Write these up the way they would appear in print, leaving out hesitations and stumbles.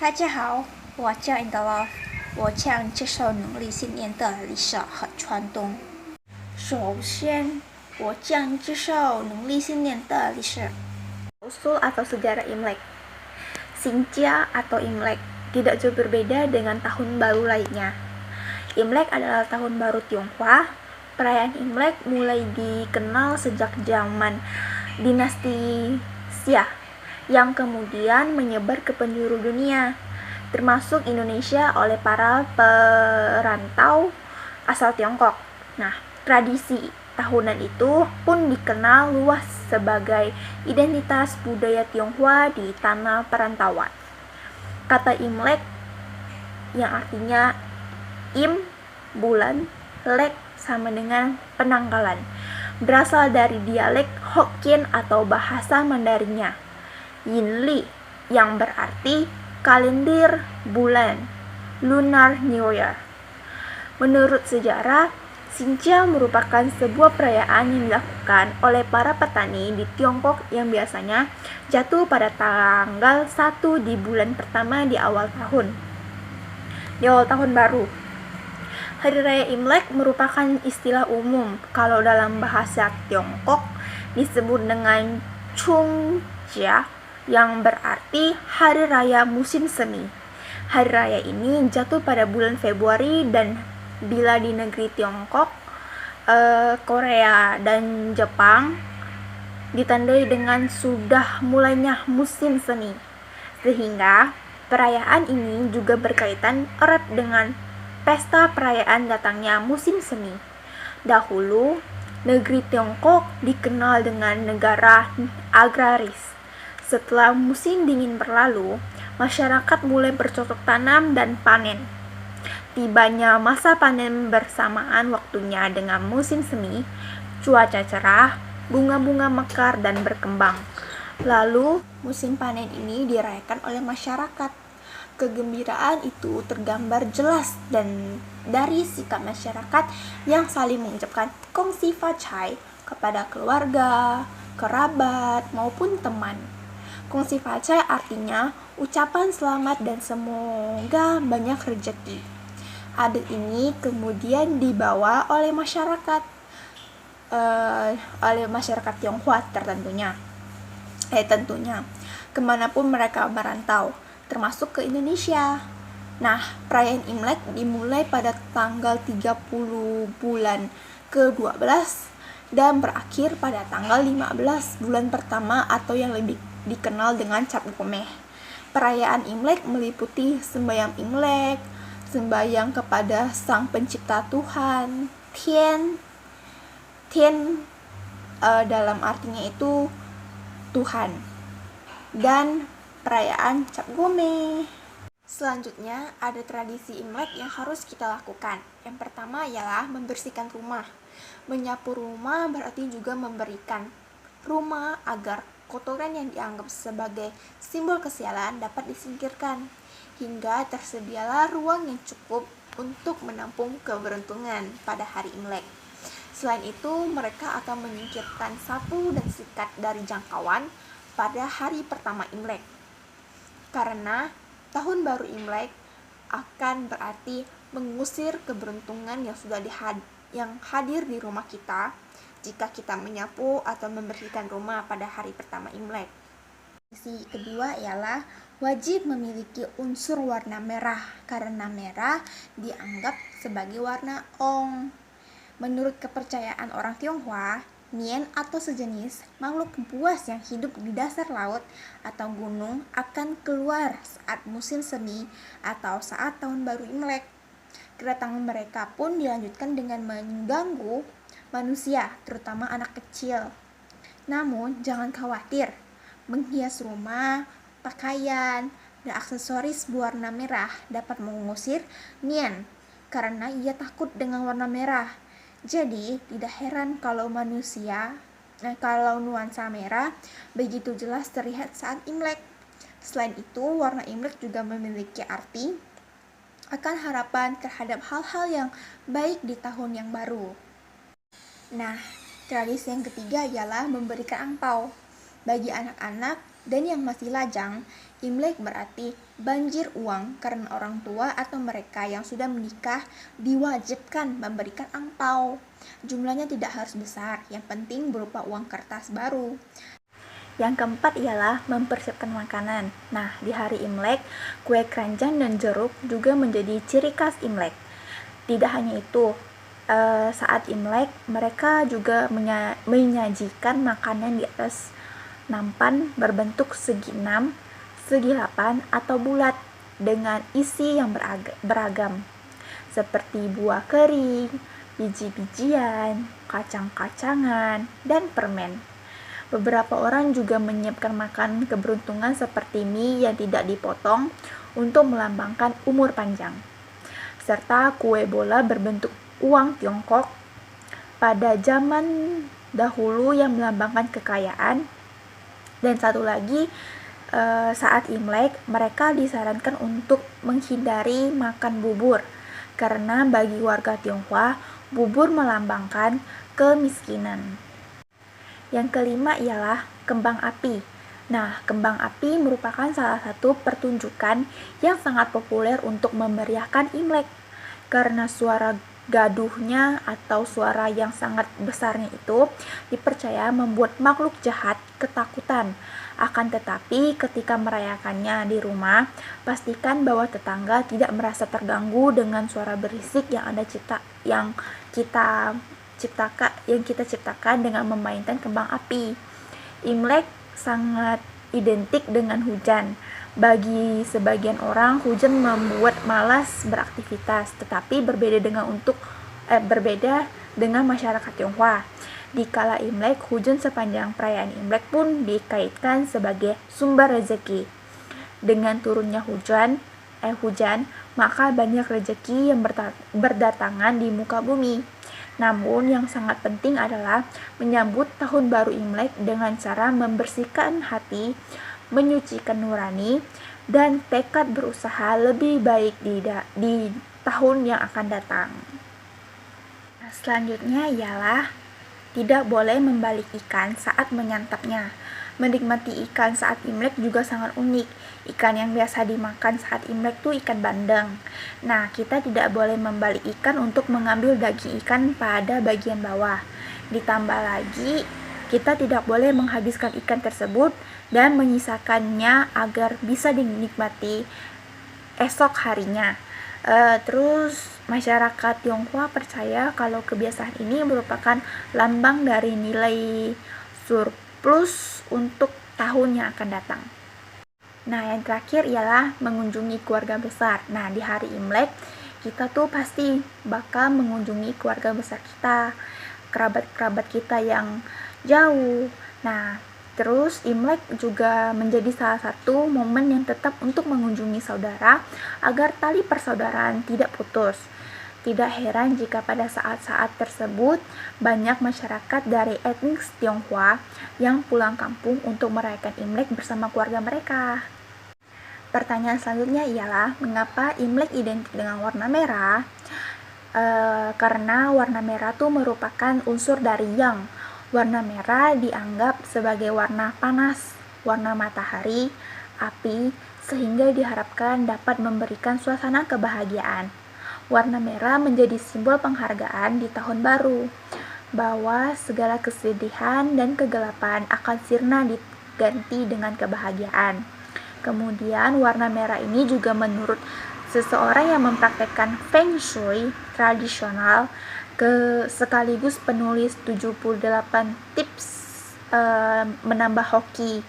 大家好，我叫 Indalove，我将介绍农历新年的历史和传统。首先，我将介绍农历新年的历史。Usul atau sejarah Imlek. Xinjia atau Imlek tidak jauh berbeda dengan tahun baru lainnya. Imlek adalah tahun baru Tionghoa. Perayaan Imlek mulai dikenal sejak zaman dinasti Xia yang kemudian menyebar ke penjuru dunia, termasuk Indonesia oleh para perantau asal Tiongkok. Nah, tradisi tahunan itu pun dikenal luas sebagai identitas budaya Tionghoa di tanah perantauan. Kata Imlek yang artinya im, bulan, lek sama dengan penanggalan, berasal dari dialek Hokkien atau bahasa Mandarinnya, Yinli, yang berarti kalender bulan, Lunar New Year. Menurut sejarah, Xinjia merupakan sebuah perayaan yang dilakukan oleh para petani di Tiongkok yang biasanya jatuh pada tanggal 1 di bulan pertama di awal tahun baru. Hari Raya Imlek merupakan istilah umum kalau dalam bahasa Tiongkok disebut dengan Chungjia yang berarti Hari Raya Musim Semi. Hari Raya ini jatuh pada bulan Februari dan bila di negeri Tiongkok, Korea, dan Jepang ditandai dengan sudah mulainya musim semi, sehingga perayaan ini juga berkaitan erat dengan pesta perayaan datangnya musim semi. Dahulu, negeri Tiongkok dikenal dengan negara agraris. Setelah musim dingin berlalu, masyarakat mulai bercocok tanam dan panen. Tibanya masa panen bersamaan waktunya dengan musim semi, cuaca cerah, bunga-bunga mekar dan berkembang. Lalu, musim panen ini dirayakan oleh masyarakat. Kegembiraan itu tergambar jelas dan dari sikap masyarakat yang saling mengucapkan Gongxi Facai kepada keluarga, kerabat, maupun teman. Gongxi Facai artinya ucapan selamat dan semoga banyak rezeki. Adat ini kemudian dibawa oleh masyarakat Tionghoa tentunya kemanapun mereka merantau, termasuk ke Indonesia. Nah, perayaan Imlek dimulai pada tanggal 30 bulan ke-12 dan berakhir pada tanggal 15 bulan pertama atau yang lebih dikenal dengan Cap Gomeh. Perayaan Imlek meliputi sembahyang Imlek, sembahyang kepada Sang Pencipta Tuhan, Tian dalam artinya itu Tuhan, dan perayaan Cap Gomeh. Selanjutnya ada tradisi Imlek yang harus kita lakukan. Yang pertama ialah membersihkan rumah. Menyapu rumah berarti juga memberikan rumah agar kotoran yang dianggap sebagai simbol kesialan dapat disingkirkan, hingga tersedialah ruang yang cukup untuk menampung keberuntungan pada hari Imlek. Selain itu, mereka akan menyingkirkan sapu dan sikat dari jangkauan pada hari pertama Imlek. Karena tahun baru Imlek akan berarti mengusir keberuntungan yang hadir di rumah kita jika kita menyapu atau membersihkan rumah pada hari pertama Imlek. Tradisi kedua ialah wajib memiliki unsur warna merah karena merah dianggap sebagai warna Ong. Menurut kepercayaan orang Tionghoa, Nian atau sejenis makhluk buas yang hidup di dasar laut atau gunung akan keluar saat musim semi atau saat tahun baru Imlek. Kedatangan mereka pun dilanjutkan dengan mengganggu manusia, terutama anak kecil. Namun, jangan khawatir, menghias rumah, pakaian, dan aksesoris berwarna merah dapat mengusir Nian karena ia takut dengan warna merah. Jadi, tidak heran kalau nuansa merah begitu jelas terlihat saat Imlek. Selain itu, warna Imlek juga memiliki arti akan harapan terhadap hal-hal yang baik di tahun yang baru. Nah, tradisi yang ketiga ialah memberikan angpau. Bagi anak-anak, Dan yang masih lajang, Imlek berarti banjir uang karena orang tua atau mereka yang sudah menikah diwajibkan memberikan angpau. Jumlahnya tidak harus besar, yang penting berupa uang kertas baru. Yang keempat ialah mempersiapkan makanan. Nah, di hari Imlek, kue keranjang dan jeruk juga menjadi ciri khas Imlek. Tidak hanya itu, saat Imlek mereka juga menyajikan makanan di atas nampan berbentuk segi 6, segi 8, atau bulat dengan isi yang beragam seperti buah kering, biji-bijian, kacang-kacangan, dan permen. Beberapa orang juga menyiapkan makanan keberuntungan seperti mie yang tidak dipotong untuk melambangkan umur panjang, serta kue bola berbentuk uang Tiongkok pada zaman dahulu yang melambangkan kekayaan. Dan satu lagi, saat Imlek mereka disarankan untuk menghindari makan bubur karena bagi warga Tionghoa bubur melambangkan kemiskinan. Yang kelima ialah kembang api. Nah, kembang api merupakan salah satu pertunjukan yang sangat populer untuk memeriahkan Imlek karena suara gaduhnya atau suara yang sangat besarnya itu dipercaya membuat makhluk jahat ketakutan. Akan tetapi ketika merayakannya di rumah, pastikan bahwa tetangga tidak merasa terganggu dengan suara berisik yang kita ciptakan dengan memainkan kembang api. Imlek sangat identik dengan hujan. Bagi sebagian orang, hujan membuat malas beraktivitas, tetapi berbeda dengan masyarakat Tionghoa. Di kala Imlek, hujan sepanjang perayaan Imlek pun dikaitkan sebagai sumber rezeki. Dengan turunnya hujan, maka banyak rezeki yang berdatangan di muka bumi. Namun yang sangat penting adalah menyambut tahun baru Imlek dengan cara membersihkan hati, menyucikan nurani, dan tekad berusaha lebih baik di tahun yang akan datang. Nah, selanjutnya ialah tidak boleh membalik ikan saat menyantapnya. Menikmati ikan saat Imlek juga sangat unik. Ikan yang biasa dimakan saat Imlek tuh ikan bandeng. Nah, kita tidak boleh membalik ikan untuk mengambil daging ikan pada bagian bawah. Ditambah lagi, kita tidak boleh menghabiskan ikan tersebut dan menyisakannya agar bisa dinikmati esok harinya. Terus masyarakat Tionghoa percaya kalau kebiasaan ini merupakan lambang dari nilai surplus untuk tahun yang akan datang. Nah, yang terakhir ialah mengunjungi keluarga besar. Nah, di hari Imlek kita tuh pasti bakal mengunjungi keluarga besar kita, kerabat-kerabat kita yang jauh. Nah, terus Imlek juga menjadi salah satu momen yang tetap untuk mengunjungi saudara agar tali persaudaraan tidak putus. Tidak heran jika pada saat-saat tersebut banyak masyarakat dari etnis Tionghoa yang pulang kampung untuk merayakan Imlek bersama keluarga mereka. Pertanyaan selanjutnya ialah mengapa Imlek identik dengan warna merah? Karena warna merah itu merupakan unsur dari Yang. Warna merah dianggap sebagai warna panas, warna matahari, api, sehingga diharapkan dapat memberikan suasana kebahagiaan. Warna merah menjadi simbol penghargaan di tahun baru, bahwa segala kesedihan dan kegelapan akan sirna diganti dengan kebahagiaan. Kemudian warna merah ini juga menurut seseorang yang mempraktekkan Feng Shui tradisional sekaligus penulis 78 tips menambah hoki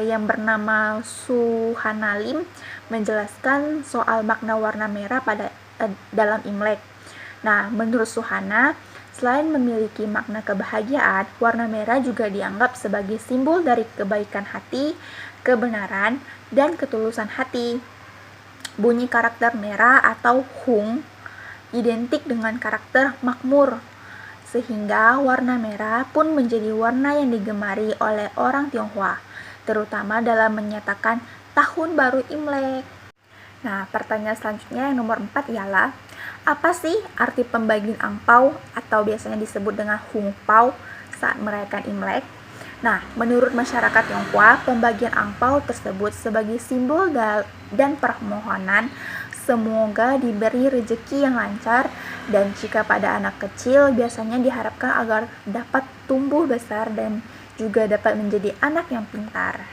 yang bernama Su Hanalim menjelaskan soal makna warna merah dalam Imlek. Nah, menurut Suhana, selain memiliki makna kebahagiaan, warna merah juga dianggap sebagai simbol dari kebaikan hati, kebenaran, dan ketulusan hati. Bunyi karakter merah atau Hung identik dengan karakter makmur, sehingga warna merah pun menjadi warna yang digemari oleh orang Tionghoa, terutama dalam menyatakan tahun baru Imlek. Nah, pertanyaan selanjutnya yang nomor 4 ialah apa sih arti pembagian angpau atau biasanya disebut dengan hungpau saat merayakan Imlek? Nah, menurut masyarakat Tionghoa, pembagian angpau tersebut sebagai simbol dan permohonan semoga diberi rezeki yang lancar, dan jika pada anak kecil biasanya diharapkan agar dapat tumbuh besar dan juga dapat menjadi anak yang pintar.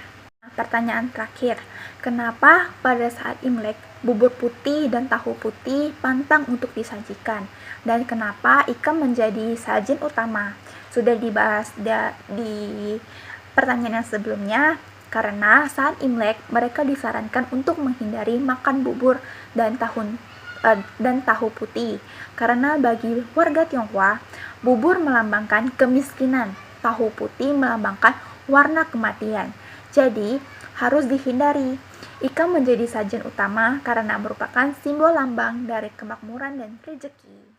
Nah, pertanyaan terakhir, kenapa pada saat Imlek bubur putih dan tahu putih pantang untuk disajikan, dan kenapa ikan menjadi sajian utama? Sudah dibahas di pertanyaan yang sebelumnya. Karena saat Imlek mereka disarankan untuk menghindari makan bubur dan tahu putih, karena bagi warga Tionghoa bubur melambangkan kemiskinan, tahu putih melambangkan warna kematian, jadi harus dihindari. Ikan menjadi sajian utama karena merupakan simbol lambang dari kemakmuran dan rezeki.